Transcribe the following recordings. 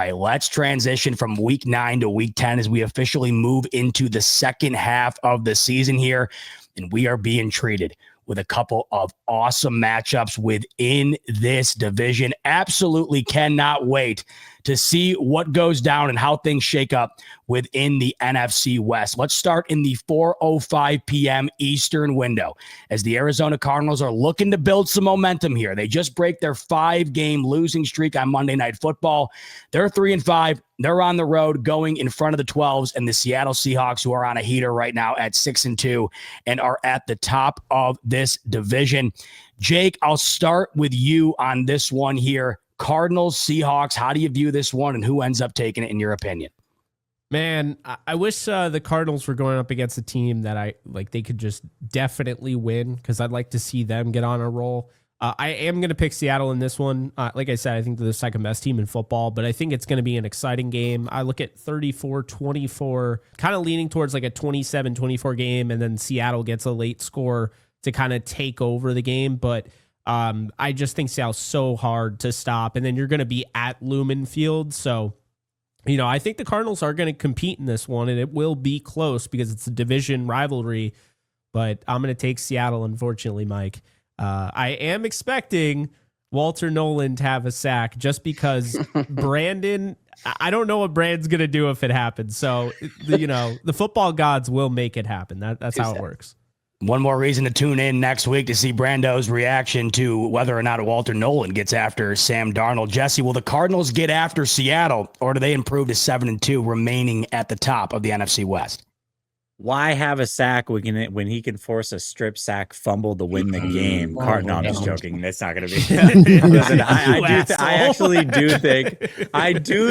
right, let's transition from week 9 to week 10 as we officially move into the second half of the season here. And we are being treated with a couple of awesome matchups within this division. Absolutely cannot wait to see what goes down and how things shake up within the NFC West. Let's start in the 4:05 p.m. Eastern window as the Arizona Cardinals are looking to build some momentum here. They just break their 5-game losing streak on Monday Night Football. They're 3-5. They're on the road going in front of the 12s and the Seattle Seahawks, who are on a heater right now at 6-2 and are at the top of this division. Jake, I'll start with you on this one here. Cardinals, Seahawks, how do you view this one and who ends up taking it in your opinion? Man, I wish the Cardinals were going up against a team that they could just definitely win, because I'd like to see them get on a roll. I am going to pick Seattle in this one. Like I said, I think they're the second best team in football, but I think it's going to be an exciting game. I look at 34-24, kind of leaning towards like a 27-24 game, and then Seattle gets a late score to kind of take over the game. But I just think Seattle's so hard to stop, and then you're going to be at Lumen Field. So, I think the Cardinals are going to compete in this one, and it will be close because it's a division rivalry, but I'm going to take Seattle, unfortunately, Mike. I am expecting Walter Nolan to have a sack just because Brandon, I don't know what Brandon's going to do if it happens. So, the football gods will make it happen. That's how it works. One more reason to tune in next week to see Brando's reaction to whether or not Walter Nolan gets after Sam Darnold. Jesse, will the Cardinals get after Seattle, or do they improve to 7-2, remaining at the top of the NFC West? Why have a sack when he can force a strip sack fumble to win the game? No, I'm just joking. That's not going to be. Listen, I actually do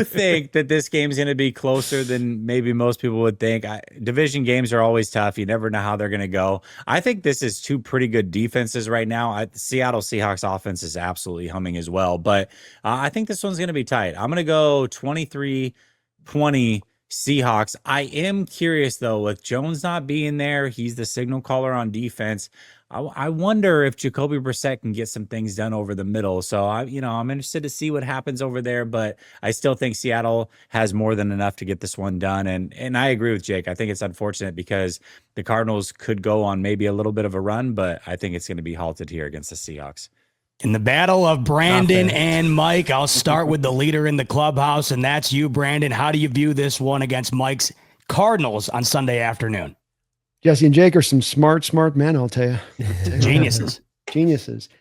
think that this game's going to be closer than maybe most people would think. Division games are always tough. You never know how they're going to go. I think this is two pretty good defenses right now. Seattle Seahawks offense is absolutely humming as well, but I think this one's going to be tight. I'm going to go 23-20. Seahawks. I am curious, though, with Jones not being there, he's the signal caller on defense. I wonder if Jacoby Brissett can get some things done over the middle. So, I'm interested to see what happens over there, but I still think Seattle has more than enough to get this one done. And I agree with Jake. I think it's unfortunate because the Cardinals could go on maybe a little bit of a run, but I think it's going to be halted here against the Seahawks. In the battle of Brandon and Mike, I'll start with the leader in the clubhouse, and that's you, Brandon. How do you view this one against Mike's Cardinals on Sunday afternoon? Jesse and Jake are some smart men, I'll tell you. Geniuses.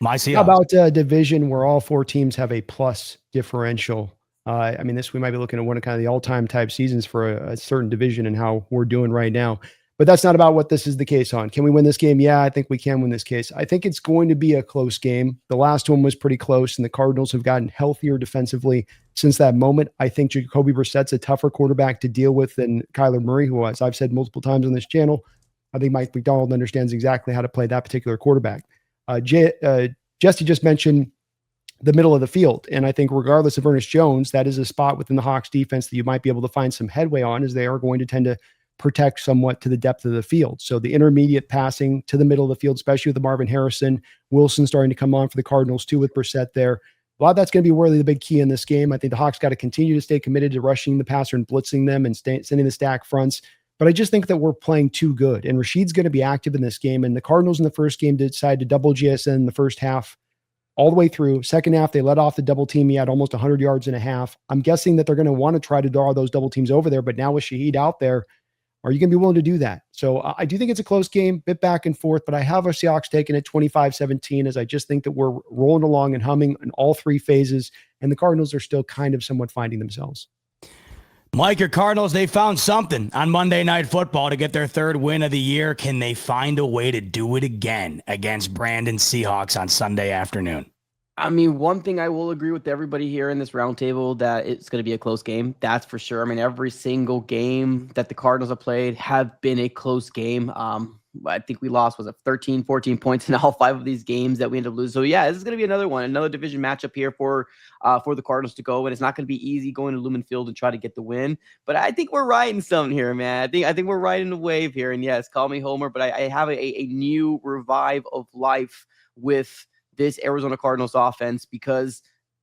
My Seahawks. How about a division where all 4 teams have a plus differential? We might be looking at one of kind of the all-time type seasons for a certain division and how we're doing right now. But that's not about what this is the case on. Can we win this game? Yeah, I think we can win this case. I think it's going to be a close game. The last one was pretty close, and the Cardinals have gotten healthier defensively since that moment. I think Jacoby Brissett's a tougher quarterback to deal with than Kyler Murray, who, as I've said multiple times on this channel, I think Mike McDonald understands exactly how to play that particular quarterback. Jesse just mentioned the middle of the field, and I think regardless of Ernest Jones, that is a spot within the Hawks defense that you might be able to find some headway on, as they are going to tend to protect somewhat to the depth of the field. So the intermediate passing to the middle of the field, especially with the Marvin Harrison, Wilson starting to come on for the Cardinals too with Brissett there. A lot of that's going to be really the big key in this game. I think the Hawks got to continue to stay committed to rushing the passer and blitzing them and sending the stack fronts. But I just think that we're playing too good. And Rashid's going to be active in this game. And the Cardinals in the first game decided to double GSN in the first half all the way through. Second half, they let off the double team. He had almost 100 yards and a half. I'm guessing that they're going to want to try to draw those double teams over there. But now with Shaheed out there, are you going to be willing to do that? So I do think it's a close game, bit back and forth, but I have our Seahawks taking it 25-17, as I just think that we're rolling along and humming in all 3 phases, and the Cardinals are still kind of somewhat finding themselves. Mike, your Cardinals, they found something on Monday Night Football to get their 3rd win of the year. Can they find a way to do it again against Brandon Seahawks on Sunday afternoon? One thing I will agree with everybody here in this roundtable, that it's going to be a close game. That's for sure. Every single game that the Cardinals have played have been a close game. I think we lost, 13, 14 points in all 5 of these games that we ended up losing. So yeah, this is going to be another division matchup here for the Cardinals to go. And it's not going to be easy going to Lumen Field and try to get the win, but I think we're riding something here, man. I think we're riding the wave here. And yes, call me Homer, but I have a new revive of life with this Arizona Cardinals offense, because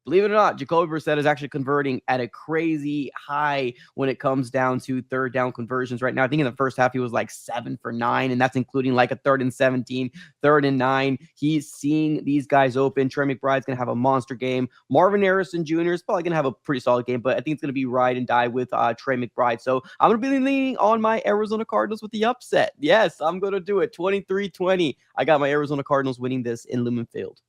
believe it or not, Jacoby Brissett is actually converting at a crazy high when it comes down to third down conversions right now. I think in the first half, he was like 7 for 9, and that's including like a 3rd and 17, 3rd and 9. He's seeing these guys open. Trey McBride's going to have a monster game. Marvin Harrison Jr. is probably going to have a pretty solid game, but I think it's going to be ride and die with Trey McBride. So I'm going to be leaning on my Arizona Cardinals with the upset. Yes, I'm going to do it. 23-20. I got my Arizona Cardinals winning this in Lumen Field.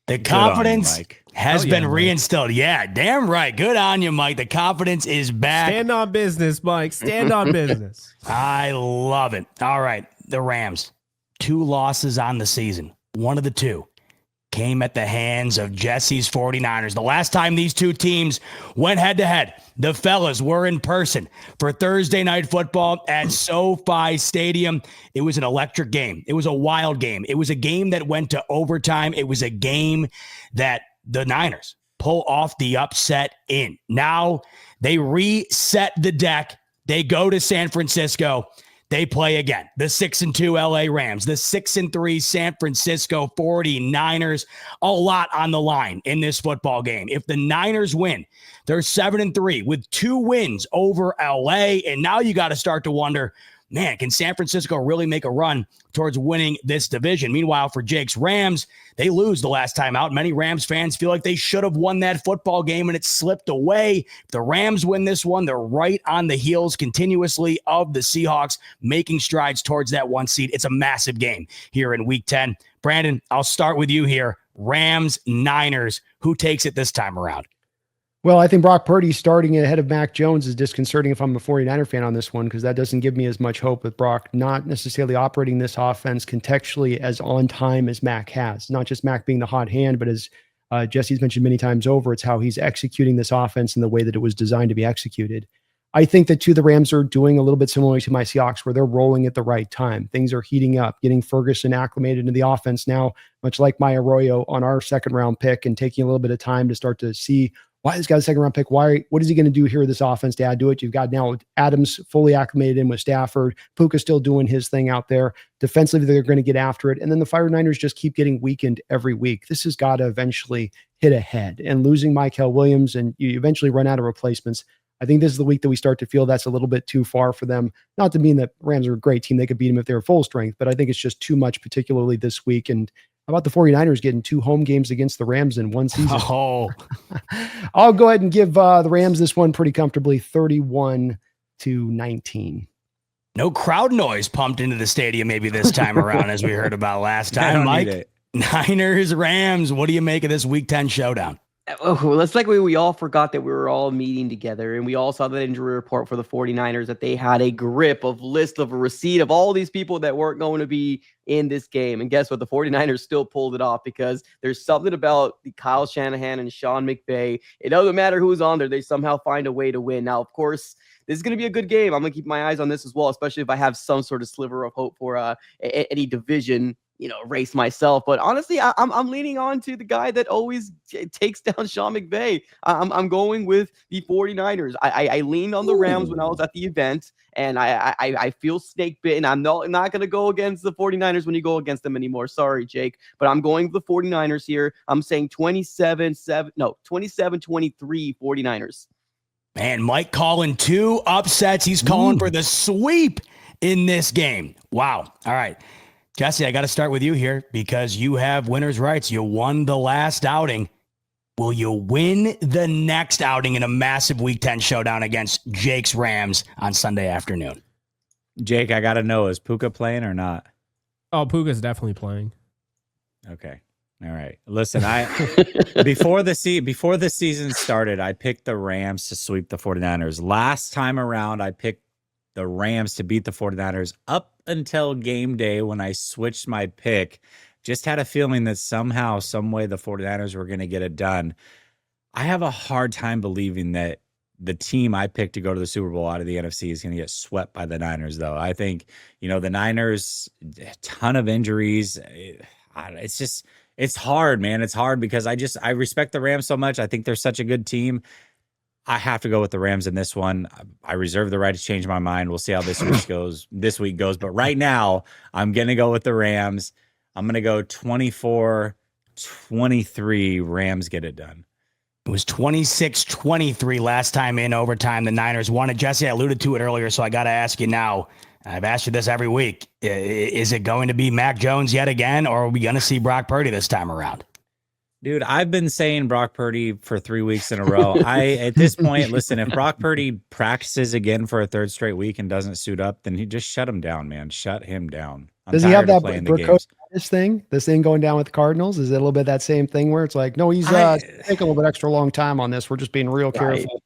The confidence has been reinstilled. Yeah, damn right. Good on you, Mike. The confidence is back. Stand on business, Mike. Stand on business. I love it. All right. The Rams, 2 losses on the season. One of the 2 came at the hands of Jesse's 49ers. The last time these 2 teams went head-to-head, the fellas were in person for Thursday Night Football at SoFi Stadium. It was an electric game. It was a wild game. It was a game that went to overtime. It was a game that the Niners pull off the upset in. Now they reset the deck. They go to San Francisco. They play again. The 6-2 LA Rams, the 6-3 San Francisco 49ers. A lot on the line in this football game. If the Niners win, they're 7-3 with 2 wins over LA. And now you got to start to wonder, man, can San Francisco really make a run towards winning this division? Meanwhile, for Jake's Rams, they lose the last time out. Many Rams fans feel like they should have won that football game and it slipped away. If the Rams win this one, they're right on the heels continuously of the Seahawks, making strides towards that 1 seed. It's a massive game here in Week 10. Brandon, I'll start with you here. Rams, Niners, who takes it this time around? Well, I think Brock Purdy starting ahead of Mac Jones is disconcerting if I'm a 49er fan on this one, because that doesn't give me as much hope with Brock not necessarily operating this offense contextually as on time as Mac has. Not just Mac being the hot hand, but as Jesse's mentioned many times over, it's how he's executing this offense in the way that it was designed to be executed. I think that the Rams are doing a little bit similar to my Seahawks, where they're rolling at the right time. Things are heating up, getting Ferguson acclimated into the offense now, much like my Arroyo on our 2nd round pick, and taking a little bit of time to start to see why this guy's 2nd round pick. What is he going to do here with this offense to add to it? You've got now Adams fully acclimated in with Stafford. Puka still doing his thing out there. Defensively, they're going to get after it. And then the 49ers just keep getting weakened every week. This has got to eventually hit a head. And losing Michael Williams, and you eventually run out of replacements. I think this is the week that we start to feel that's a little bit too far for them. Not to mean that Rams are a great team. They could beat them if they were full strength, but I think it's just too much, particularly this week. And how about the 49ers getting 2 home games against the Rams in one season? Oh, I'll go ahead and give the Rams this one pretty comfortably, 31-19. No crowd noise pumped into the stadium maybe this time around, as we heard about last time. Mike, Niners, Rams, what do you make of this Week 10 showdown? Oh, it's like we all forgot that we were all meeting together, and we all saw the injury report for the 49ers, that they had a grip of list of a receipt of all these people that weren't going to be in this game. And guess what? The 49ers still pulled it off, because there's something about the Kyle Shanahan and Sean McVay. It doesn't matter who's on there. They somehow find a way to win. Now, of course, this is going to be a good game. I'm going to keep my eyes on this as well, especially if I have some sort of sliver of hope for any division race myself. But honestly, I'm leaning on to the guy that always takes down Sean McVay. I'm going with the 49ers. I leaned on the Rams when I was at the event, and I feel snake bitten. I'm not going to go against the 49ers when you go against them anymore. Sorry, Jake, but I'm going with the 49ers here. I'm saying 27-23 49ers. Man, Mike calling 2 upsets. He's calling for the sweep in this game. Wow. All right. Jesse, I got to start with you here, because you have winner's rights. You won the last outing. Will you win the next outing in a massive Week 10 showdown against Jake's Rams on Sunday afternoon? Jake, I got to know, is Puka playing or not? Oh, Puka's definitely playing. Okay. All right. Listen, before the season started, I picked the Rams to sweep the 49ers. Last time around, I picked the Rams to beat the 49ers up until game day, when I switched my pick. Just had a feeling that somehow, some way, the 49ers were going to get it done. I have a hard time believing that the team I picked to go to the Super Bowl out of the NFC is going to get swept by the Niners, though. I think, the Niners, a ton of injuries. It's hard, man. It's hard, because I respect the Rams so much. I think they're such a good team. I have to go with the Rams in this one. I reserve the right to change my mind. We'll see how this week goes. But right now, I'm going to go with the Rams. I'm going to go 24-23. Rams get it done. It was 26-23 last time in overtime. The Niners won it. Jesse, I alluded to it earlier, so I got to ask you now. I've asked you this every week. Is it going to be Mac Jones yet again, or are we going to see Brock Purdy this time around? Dude, I've been saying Brock Purdy for 3 weeks in a row. At this point, listen, if Brock Purdy practices again for a third straight week and doesn't suit up, then he just shut him down, man. Shut him down. Does he have that this thing going down with the Cardinals? Is it a little bit that same thing where it's like, no, he's taking a little bit extra long time on this. We're just being real careful.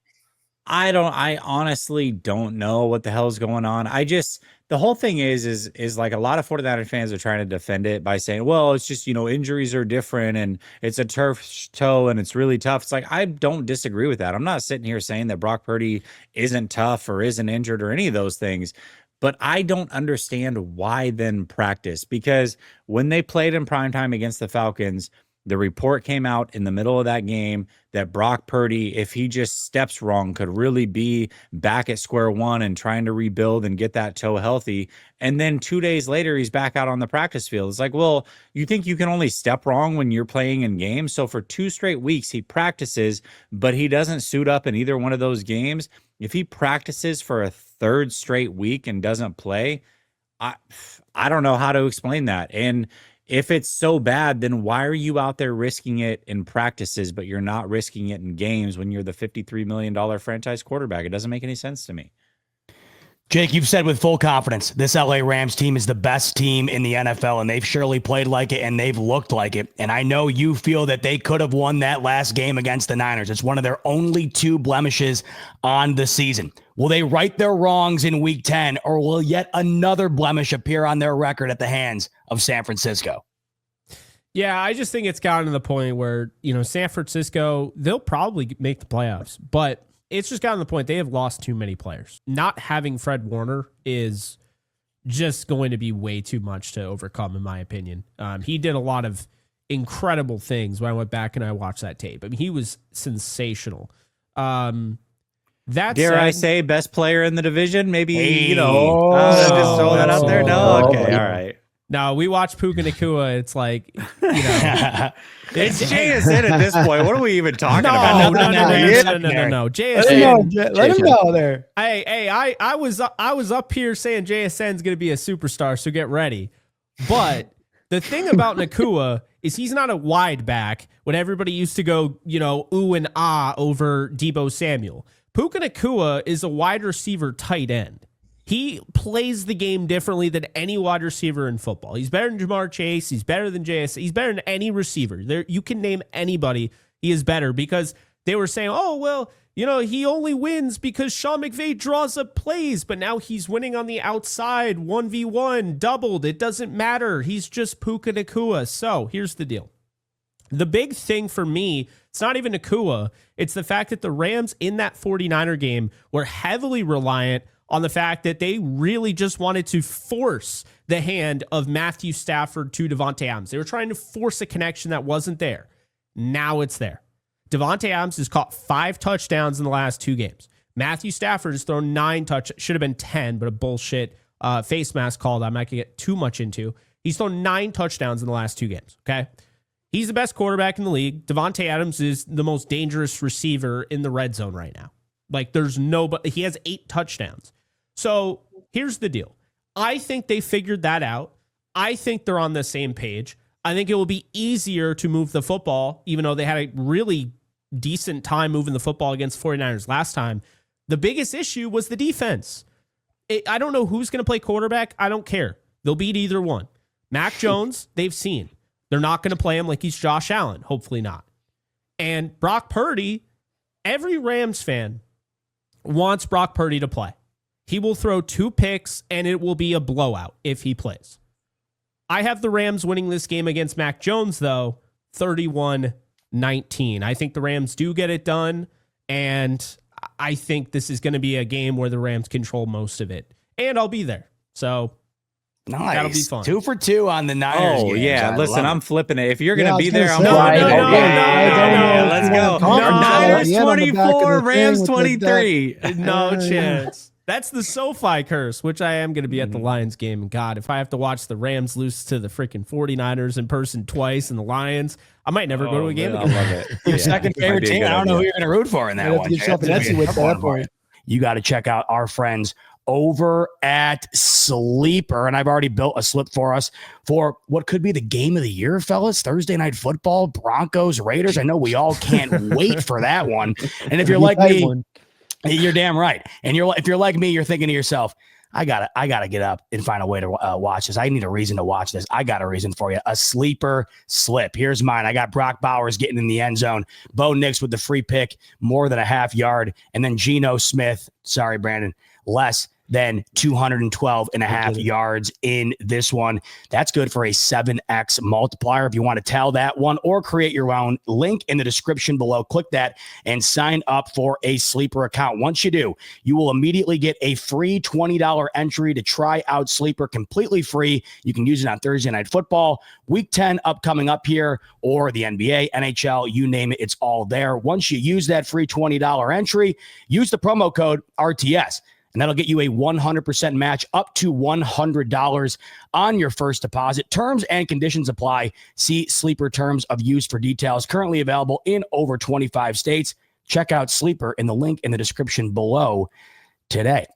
I honestly don't know what the hell is going on. The whole thing is like a lot of 49er fans are trying to defend it by saying, well, it's just, injuries are different and it's a turf toe and it's really tough. It's like, I don't disagree with that. I'm not sitting here saying that Brock Purdy isn't tough or isn't injured or any of those things, but I don't understand why then practice, because when they played in primetime against the Falcons, the report came out in the middle of that game that Brock Purdy, if he just steps wrong, could really be back at square one and trying to rebuild and get that toe healthy. And then 2 days later, he's back out on the practice field. It's like, well, you think you can only step wrong when you're playing in games? So for 2 straight weeks, he practices, but he doesn't suit up in either one of those games. If he practices for a third straight week and doesn't play, I don't know how to explain that. And if it's so bad, then why are you out there risking it in practices, but you're not risking it in games when you're the $53 million franchise quarterback? It doesn't make any sense to me. Jake, you've said with full confidence, this LA Rams team is the best team in the NFL, and they've surely played like it, and they've looked like it. And I know you feel that they could have won that last game against the Niners. It's one of their only 2 blemishes on the season. Will they right their wrongs in Week 10, or will yet another blemish appear on their record at the hands of San Francisco? Yeah, I just think it's gotten to the point where, San Francisco, they'll probably make the playoffs, but it's just gotten to the point they have lost too many players. Not having Fred Warner is just going to be way too much to overcome, in my opinion. He did a lot of incredible things when I went back and I watched that tape. I mean, he was sensational. Dare I say best player in the division? Maybe, just throw that out there? No? Okay, all right. No, we watch Puka Nacua. It's like, it's JSN at this point. What are we even talking about? No. JSN. Let him go there. Hey, I was up here saying JSN's going to be a superstar, so get ready. But the thing about Nacua is he's not a wide back when everybody used to go, ooh and ah over Deebo Samuel. Puka Nacua is a wide receiver tight end. He plays the game differently than any wide receiver in football. He's better than Jamar Chase. He's better than JS. He's better than any receiver. You can name anybody. He is better, because they were saying, oh, well, he only wins because Sean McVay draws up plays, but now he's winning on the outside, 1v1, doubled. It doesn't matter. He's just Puka Nacua. So here's the deal. The big thing for me, it's not even Nacua. It's the fact that the Rams in that 49er game were heavily reliant on the fact that they really just wanted to force the hand of Matthew Stafford to Davante Adams. They were trying to force a connection that wasn't there. Now it's there. Davante Adams has caught 5 touchdowns in the last 2 games. Matthew Stafford has thrown 9 touchdowns. Should have been 10, but a bullshit face mask call that I'm not going to get too much into. He's thrown 9 touchdowns in the last 2 games, okay? He's the best quarterback in the league. Davante Adams is the most dangerous receiver in the red zone right now. Like, there's nobody. He has 8 touchdowns. So here's the deal. I think they figured that out. I think they're on the same page. I think it will be easier to move the football, even though they had a really decent time moving the football against 49ers last time. The biggest issue was the defense. I don't know who's going to play quarterback. I don't care. They'll beat either one. Mac Jones, they've seen. They're not going to play him like he's Josh Allen. Hopefully not. And Brock Purdy, every Rams fan wants Brock Purdy to play. He will throw 2 picks, and it will be a blowout if he plays. I have the Rams winning this game against Mac Jones, though, 31-19. I think the Rams do get it done, and I think this is going to be a game where the Rams control most of it. And I'll be there. So nice. That'll be fun. 2 for 2 on the Niners. Oh, yeah. Listen, I'm flipping it. If you're going to be there, I'm no, let's go. Niners 24, Rams 23. No chance. That's the SoFi curse, which I am going to be at the Lions game. And God, if I have to watch the Rams lose to the freaking 49ers in person twice and the Lions, I might never go to a game again. I love it. Your second favorite team. I don't know who you're going to root for in that one. You got to check out our friends over at Sleeper. And I've already built a slip for us for what could be the game of the year, fellas. Thursday night football, Broncos, Raiders. I know we all can't wait for that one. And if you're like me, you're damn right. And if you're like me, you're thinking to yourself, I gotta get up and find a way to watch this. I need a reason to watch this. I got a reason for you. A sleeper slip. Here's mine. I got Brock Bowers getting in the end zone. Bo Nix with the free pick, more than a half yard. And then Geno Smith, sorry, Brandon, less than 212 and a half yards in this one. That's good for a 7x multiplier. If you want to tell that one or create your own, link in the description below. Click that and sign up for a Sleeper account. Once you do, you will immediately get a free $20 entry to try out Sleeper completely free. You can use it on Thursday Night Football, Week 10 upcoming up here, or the NBA, NHL, you name it, it's all there. Once you use that free $20 entry, use the promo code RTS. And that'll get you a 100% match up to $100 on your first deposit. Terms and conditions apply. See Sleeper terms of use for details. Currently available in over 25 states. Check out Sleeper in the link in the description below today.